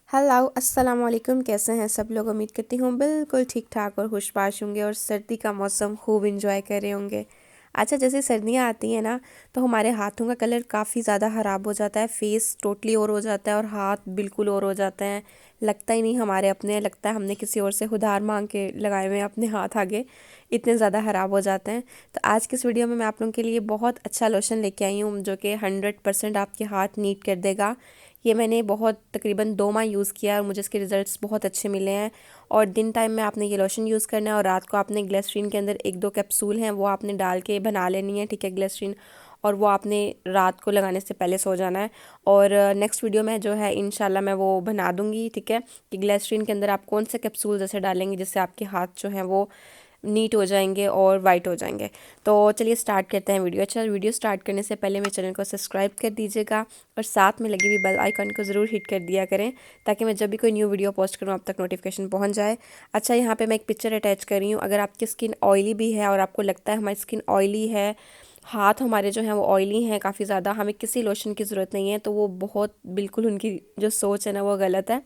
Hello अस्सलाम वालेकुम। कैसे हैं सब लोग? उम्मीद करती हूँ बिल्कुल ठीक ठाक और खुशबाश होंगे और सर्दी का मौसम खूब इंजॉय कर रहे होंगे। अच्छा, जैसे सर्दियाँ आती हैं ना, तो हमारे हाथों का कलर काफ़ी ज़्यादा ख़राब हो जाता है, फेस टोटली और हो जाता है और हाथ बिल्कुल और हो जाते हैं। लगता ही नहीं हमारे अपने हैं, लगता है हमने किसी और से उधार मांग के लगाए हुए हैं अपने हाथ आगे, इतने ज़्यादा ख़राब हो जाते हैं। तो आज की इस वीडियो में मैं आप लोगों के लिए बहुत अच्छा लोशन लेके आई हूँ जो कि 100% आपके हाथ नीट कर देगा। ये मैंने बहुत तकरीबन 2 माह यूज़ किया और मुझे इसके रिज़ल्ट्स बहुत अच्छे मिले हैं। और दिन टाइम में आपने ये लोशन यूज़ करना है और रात को आपने ग्लिसरीन के अंदर 1-2 कैप्सूल हैं वो आपने डाल के बना लेनी है, ठीक है, ग्लिसरीन। और वो आपने रात को लगाने से पहले सो जाना है। और नेक्स्ट वीडियो में जो है इंशाल्लाह मैं वो बना दूंगी, ठीक है, कि ग्लिसरीन के अंदर आप कौन से कैप्सूल जैसे डालेंगे जिससे आपके हाथ जो हैं वो नीट हो जाएंगे और वाइट हो जाएंगे। तो चलिए स्टार्ट करते हैं वीडियो। अच्छा, वीडियो स्टार्ट करने से पहले मेरे चैनल को सब्सक्राइब कर दीजिएगा और साथ में लगी हुई बेल आइकन को ज़रूर हिट कर दिया करें ताकि मैं जब भी कोई न्यू वीडियो पोस्ट करूँ आप तक नोटिफिकेशन पहुँच जाए। अच्छा, यहाँ पे मैं एक पिक्चर अटैच कर रही हूँ। अगर आपकी स्किन ऑयली भी है और आपको लगता है हमारी स्किन ऑयली है, हाथ हमारे जो हैं वो ऑयली हैं काफ़ी ज़्यादा, हमें किसी लोशन की ज़रूरत नहीं है, तो वो बहुत बिल्कुल उनकी जो सोच है ना वो गलत है।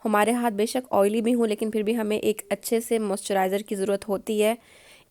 हमारे हाथ बेशक ऑयली भी हों लेकिन फिर भी हमें एक अच्छे से मॉइस्चराइज़र की ज़रूरत होती है।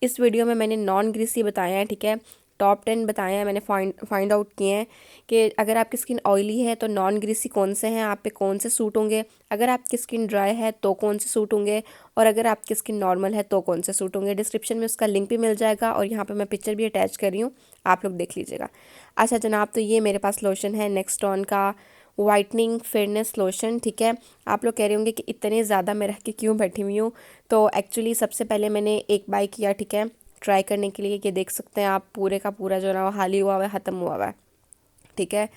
इस वीडियो में मैंने नॉन ग्रीसी बताया है, ठीक है, टॉप 10 बताए हैं मैंने, फाइंड आउट किए हैं कि अगर आपकी स्किन ऑयली है तो नॉन ग्रीसी कौन से हैं, आप पे कौन से सूट होंगे, अगर आपकी स्किन ड्राई है तो कौन से सूट होंगे, और अगर आपकी स्किन नॉर्मल है तो कौन से सूट होंगे। डिस्क्रिप्शन में उसका लिंक भी मिल जाएगा और यहाँ पे मैं पिक्चर भी अटैच कर रही हूँ, आप लोग देख लीजिएगा। अच्छा जनाब, तो ये मेरे पास लोशन है नेक्सटॉन का वाइटनिंग फेयरनेस लोशन, ठीक है। आप लोग कह रहे होंगे कि इतने ज़्यादा मैं रख के क्यों बैठी हुई हूँ। तो एक्चुअली सबसे पहले मैंने एक बाय किया, ठीक है, ट्राई करने के लिए, कि देख सकते हैं आप पूरे का पूरा जो ना वो खाली हुआ हुआ है, ख़त्म हुआ हुआ है, ठीक है।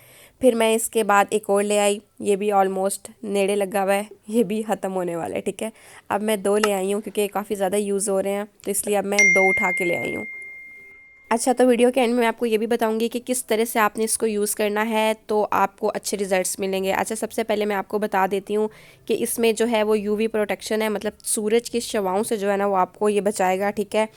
फिर मैं इसके बाद एक और ले आई, ये भी ऑलमोस्ट नेड़े लगा हुआ है, ये भी ख़त्म होने वाला है, ठीक है। अब मैं 2 ले आई हूँ क्योंकि काफ़ी ज़्यादा यूज़ हो रहे हैं, तो इसलिए अब मैं 2 उठा के ले आई हूँ। अच्छा, तो वीडियो के एंड में मैं आपको ये भी बताऊंगी कि किस तरह से आपने इसको यूज़ करना है तो आपको अच्छे रिजल्ट्स मिलेंगे। अच्छा, सबसे पहले मैं आपको बता देती हूँ कि इसमें जो है वो यूवी प्रोटेक्शन है, मतलब सूरज की शवाओं से जो है ना वो आपको ये बचाएगा, ठीक है।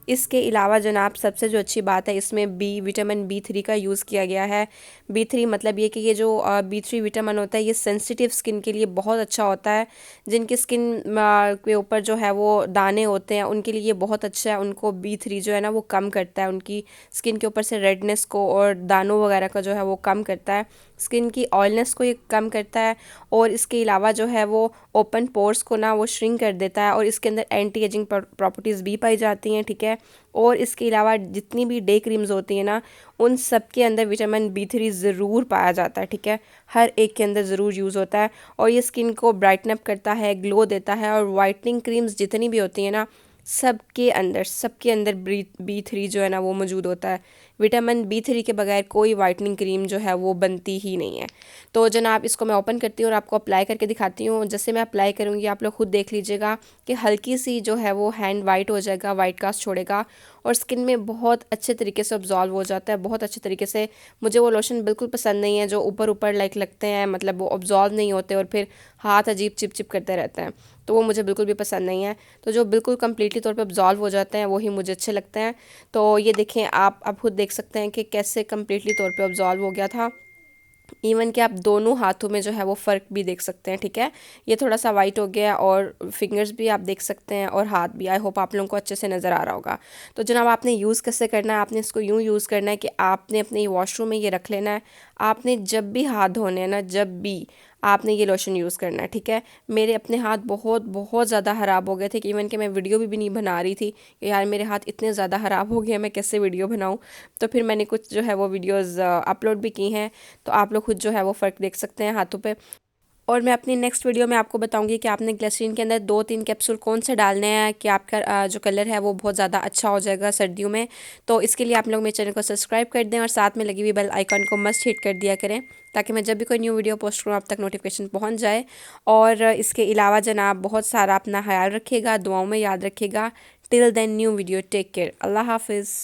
इसके अलावा जनाब सबसे जो अच्छी बात है, इसमें विटामिन B3 का यूज़ किया गया है। B3 मतलब ये कि ये जो B3 विटामिन होता है ये सेंसिटिव स्किन के लिए बहुत अच्छा होता है। जिनकी स्किन के ऊपर जो है वो दाने होते हैं उनके लिए ये बहुत अच्छा है, उनको B3 जो है ना वो कम करता है, उनकी स्किन के ऊपर से रेडनेस को और दानों वगैरह का जो है वो कम करता है, स्किन की ऑयलनेस को ये कम करता है। और इसके अलावा जो है वो ओपन पोर्स को ना वो श्रिंक कर देता है और इसके अंदर एंटी एजिंग प्रॉपर्टीज़ भी पाई जाती हैं, ठीक है। और इसके अलावा जितनी भी डे क्रीम्स होती हैं ना उन सब के अंदर विटामिन B3 ज़रूर पाया जाता है, ठीक है, हर एक के अंदर ज़रूर यूज़ होता है। और ये स्किन को ब्राइटन अप करता है, ग्लो देता है, और वाइटनिंग क्रीम्स जितनी भी होती हैं ना सबके अंदर B3 जो है ना वो मौजूद होता है। विटामिन B3 के बगैर कोई वाइटनिंग क्रीम जो है वो बनती ही नहीं है। तो जनाब इसको मैं ओपन करती हूँ और आपको अप्लाई करके दिखाती हूँ। जैसे मैं अप्लाई करूँगी आप लोग खुद देख लीजिएगा कि हल्की सी जो है वो हैंड वाइट हो जाएगा, वाइट कास्ट छोड़ेगा और स्किन में बहुत अच्छे तरीके से ऑब्जॉल्व हो जाता है, बहुत अच्छे तरीके से। मुझे वो लोशन बिल्कुल पसंद नहीं है जो ऊपर ऊपर लाइक लगते हैं, मतलब वो ऑब्जॉल्व नहीं होते और फिर हाथ अजीब चिप चिप करते रहते हैं, तो वो मुझे बिल्कुल भी पसंद नहीं है। तो जो बिल्कुल कम्प्लीटली तौर पे ऑब्जॉल्व हो जाते हैं वही मुझे अच्छे लगते हैं। तो ये देखें, आप खुद देख सकते हैं कि कैसे कम्प्लीटली तौर पे ऑब्जॉल्व हो गया था। इवन कि आप दोनों हाथों में जो है वो फ़र्क भी देख सकते हैं, ठीक है। ये थोड़ा सा वाइट हो गया और फिंगर्स भी आप देख सकते हैं और हाथ भी। आई होप आप लोगों को अच्छे से नज़र आ रहा होगा। तो जनाब आपने यूज़ कैसे करना है, आपने इसको यूँ यूज़ करना है कि आपने अपने वॉशरूम में ये रख लेना है। आपने जब भी हाथ धोने हैं ना, जब भी आपने ये लोशन यूज़ करना है, ठीक है। मेरे अपने हाथ बहुत बहुत ज़्यादा ख़राब हो गए थे कि इवन कि मैं वीडियो भी नहीं बना रही थी कि यार मेरे हाथ इतने ज़्यादा ख़राब हो गए मैं कैसे वीडियो बनाऊँ। तो फिर मैंने कुछ जो है वो वीडियोज़ अपलोड भी की हैं, तो आप लोग खुद जो है वो फ़र्क देख सकते हैं हाथों पे। और मैं अपनी नेक्स्ट वीडियो में आपको बताऊंगी कि आपने ग्लिसरीन के अंदर 2-3 कैप्सूल कौन से डालने हैं कि आपका जो कलर है वो बहुत ज़्यादा अच्छा हो जाएगा सर्दियों में। तो इसके लिए आप लोग मेरे चैनल को सब्सक्राइब कर दें और साथ में लगी हुई बेल आइकन को मस्ट हिट कर दिया करें ताकि मैं जब भी कोई न्यू वीडियो पोस्ट करूँ आप तक नोटिफिकेशन पहुँच जाए। और इसके अलावा जनाब बहुत सारा अपना ख्याल रखिएगा, दुआओं में याद रखिएगा। Till then new video, take care, अल्लाह हाफिज़।